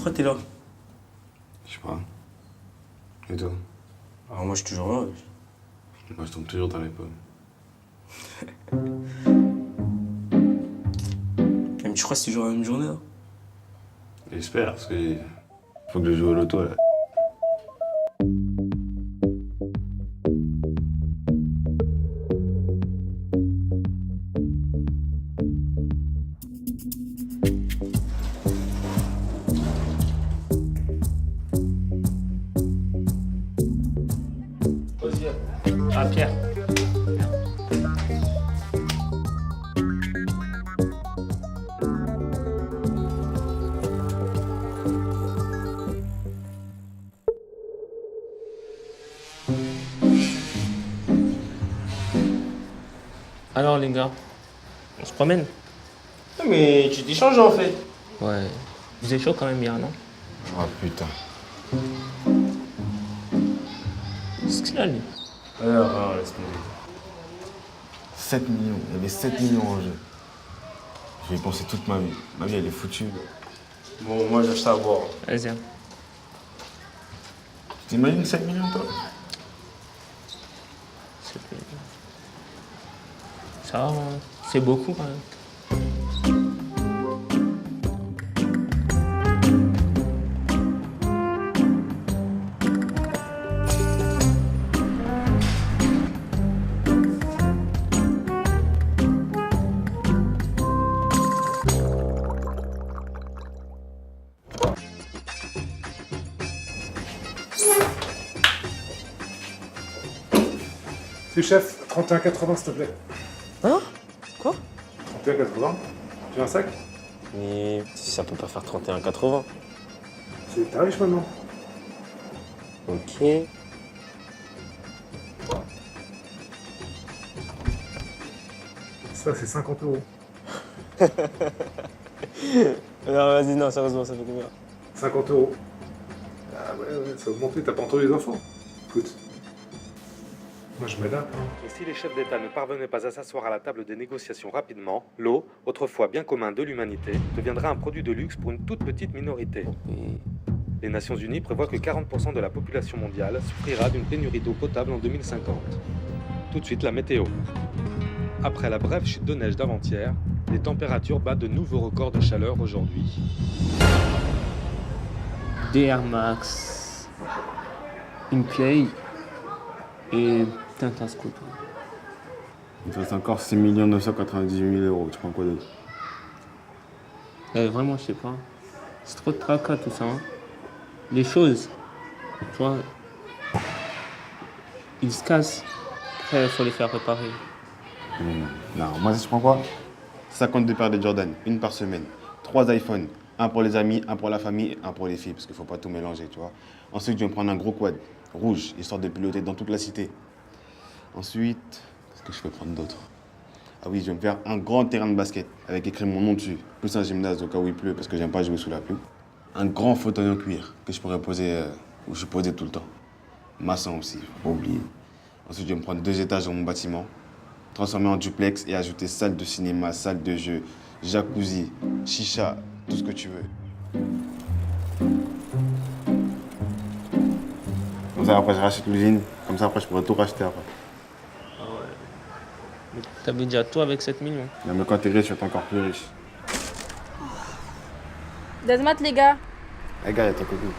pourquoi t'es là? Je sais pas. Et toi? Alors moi je suis toujours là. Moi je tombe toujours dans les pommes. Même tu crois que c'est toujours la même journée là? J'espère, parce que faut que je joue au loto là. Ah Pierre. Alors les gars, on se promène? Mais tu t'es changé en fait. Ouais. Vous êtes chaud quand même hier, non? Oh putain. Qu'est-ce qu'il a lui? Alors, laisse tomber. 7 millions, il y avait 7 millions en jeu. Je vais y penser toute ma vie. Ma vie elle est foutue. Bon, moi j'achète à boire. Vas-y. T'imagines 7 millions toi? Ça va, hein. C'est beaucoup quand même. C'est chef, 31,80 s'il te plaît. Hein? Quoi? 31,80. Tu veux un sac? Mais ça peut pas faire 31,80. C'est tarif maintenant. Ok. Ça, c'est 50 euros. Non, vas-y, non, sérieusement, ça fait combien? 50 euros. Ah ouais, ça a augmenté, t'as pas entendu les enfants? Écoute. Moi, je m'adapte. Et si les chefs d'État ne parvenaient pas à s'asseoir à la table des négociations rapidement, l'eau, autrefois bien commun de l'humanité, deviendra un produit de luxe pour une toute petite minorité. Les Nations Unies prévoient que 40% de la population mondiale souffrira d'une pénurie d'eau potable en 2050. Tout de suite, la météo. Après la brève chute de neige d'avant-hier, les températures battent de nouveaux records de chaleur aujourd'hui. Des Air Max, une Play et Tintin Scooter. Il te reste encore 6 998 000 euros. Tu prends quoi d'autre? Vraiment, je sais pas. C'est trop de tracas tout ça. Hein. Les choses, tu vois, ils se cassent. Après, il faut les faire réparer. Non, moi, je prends quoi? 52 paires de Jordan, une par semaine. 3 iPhones, un pour les amis, un pour la famille, un pour les filles, parce qu'il faut pas tout mélanger, tu vois. Ensuite, je vais me prendre un gros quad, rouge, histoire de piloter dans toute la cité. Ensuite, qu'est-ce que je peux prendre d'autre? Ah oui, je vais me faire un grand terrain de basket, avec écrit mon nom dessus. Plus un gymnase au cas où il pleut, parce que j'aime pas jouer sous la pluie. Un grand fauteuil en cuir, que je pourrais poser, où je suis posé tout le temps. Maçon aussi, faut pas oublier. Ensuite, je vais me prendre 2 étages dans mon bâtiment, transformer en duplex et ajouter salle de cinéma, salle de jeu, jacuzzi, chicha, tout ce que tu veux. Comme ça, après, je rachète l'usine. Comme ça, après, je pourrais tout racheter après. T'avais déjà tout avec 7 millions. Non, mais quand t'es riche, tu vas être encore plus riche. Desmat les gars. Eh, gars, y'a ta copine.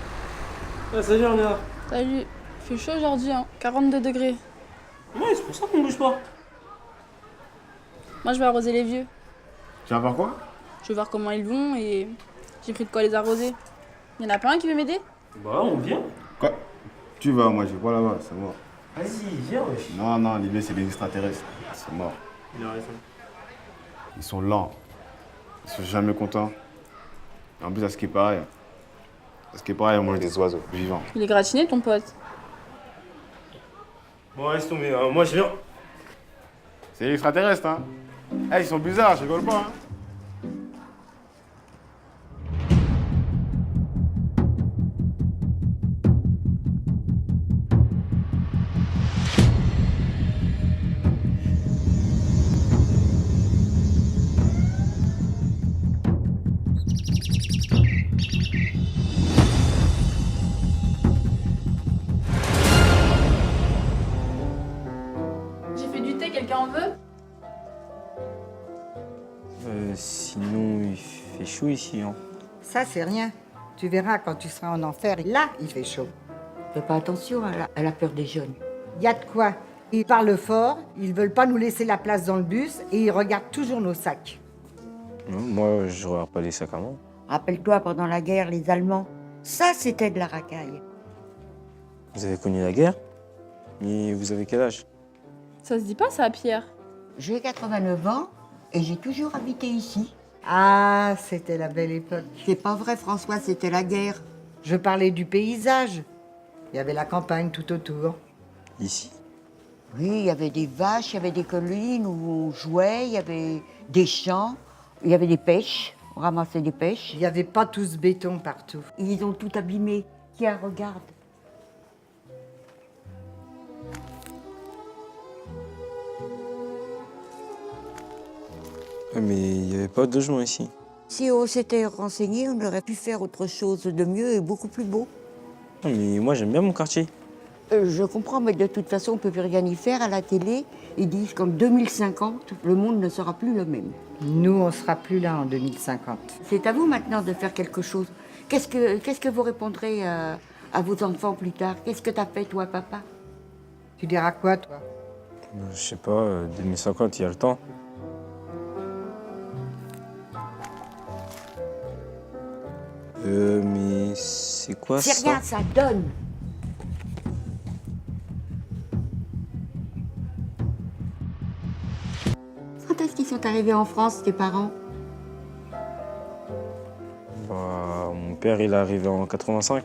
Ouais, salut, on est là. Salut. Il fait chaud aujourd'hui, hein. 42 degrés. Ouais, c'est pour ça qu'on bouge pas. Moi je vais arroser les vieux. Tu vas faire quoi? Je vais voir comment ils vont et j'ai pris de quoi les arroser. Y en a pas un qui veut m'aider? Bah, on vient. Quoi? Tu vas, moi, je vais pas là-bas, c'est mort. Vas-y, viens, wesh. Non, l'idée, c'est les extraterrestres. C'est mort. Il a raison. Ils sont lents. Ils sont jamais contents. Et en plus, à ce qui paraît, on mange des oiseaux vivants. Il est gratiné ton pote. Bon, laisse tomber, moi je viens. C'est les extraterrestres, hein? Eh, ils sont bizarres, je rigole pas, hein? Sinon, il fait chaud ici. Hein. Ça, c'est rien. Tu verras quand tu seras en enfer, là, il fait chaud. Fais pas attention, elle a peur des jeunes. Y a de quoi. Ils parlent fort, ils veulent pas nous laisser la place dans le bus et ils regardent toujours nos sacs. Moi, je regarde pas les sacs à main. Rappelle-toi, pendant la guerre, les Allemands, ça, c'était de la racaille. Vous avez connu la guerre? Mais vous avez quel âge? Ça se dit pas ça, Pierre? J'ai 89 ans et j'ai toujours habité ici. Ah, c'était la belle époque. C'est pas vrai, François, c'était la guerre. Je parlais du paysage. Il y avait la campagne tout autour. Ici? Oui, il y avait des vaches, il y avait des collines où on jouait, il y avait des champs, il y avait des pêches, on ramassait des pêches. Il n'y avait pas tout ce béton partout. Ils ont tout abîmé. Tiens, regarde. Mais il n'y avait pas de logement ici. Si on s'était renseigné, on aurait pu faire autre chose de mieux et beaucoup plus beau. Mais moi, j'aime bien mon quartier. Je comprends, mais de toute façon, on ne peut plus rien y faire. À la télé, ils disent qu'en 2050, le monde ne sera plus le même. Nous, on sera plus là en 2050. C'est à vous maintenant de faire quelque chose. Qu'est-ce que vous répondrez à vos enfants plus tard? Qu'est-ce que t'as fait, toi, papa? Tu diras quoi, toi? Je sais pas, 2050, il y a le temps. Mais c'est quoi ça? C'est rien, ça donne. Quand est-ce qu'ils sont arrivés en France, tes parents? Bah, mon père, il est arrivé en 85.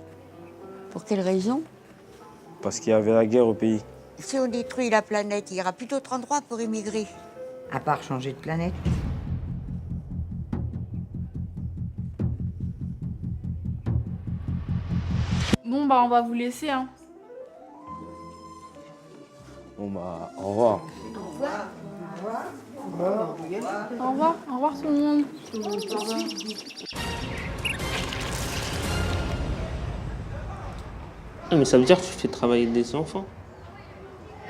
Pour quelle raison? Parce qu'il y avait la guerre au pays. Si on détruit la planète, il y aura plus d'autres endroits pour immigrer. À part changer de planète. Bon, bah, on va vous laisser, hein. Bon bah, au revoir. Au revoir tout le monde. Ah, mais ça veut dire que tu fais travailler des enfants.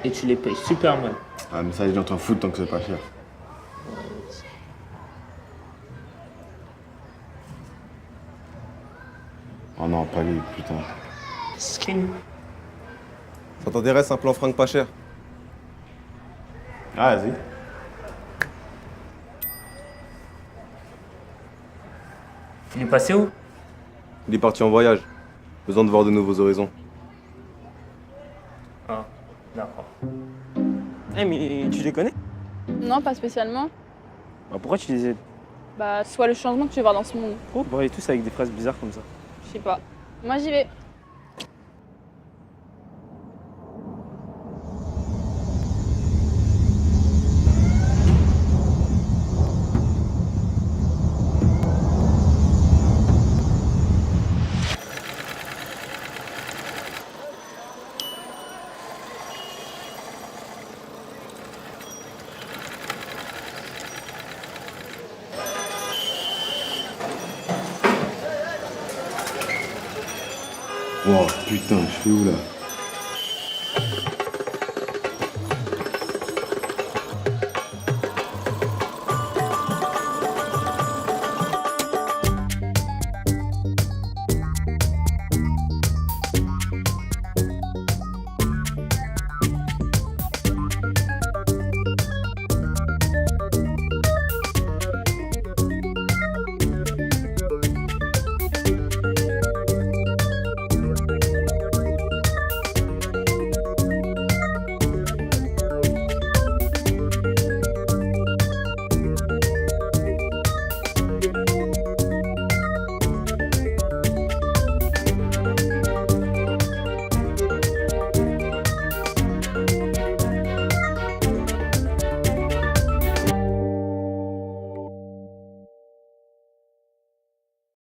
Et tu les payes super mal. Ah, mais ça, les gens t'en foutent tant que c'est pas cher. Oh non, pas lui, putain. Scream. Ça t'intéresse un plan fringue pas cher? Ah, vas-y. Il est passé où? Il est parti en voyage. Besoin de voir de nouveaux horizons. Ah, d'accord. Eh, mais tu les connais? Non, pas spécialement. Bah, pourquoi tu les aides? Bah, soit le changement que tu veux voir dans ce monde. Pourquoi vous parlez tous avec des phrases bizarres comme ça? Je sais pas. Moi, j'y vais. Oh putain, je suis où là?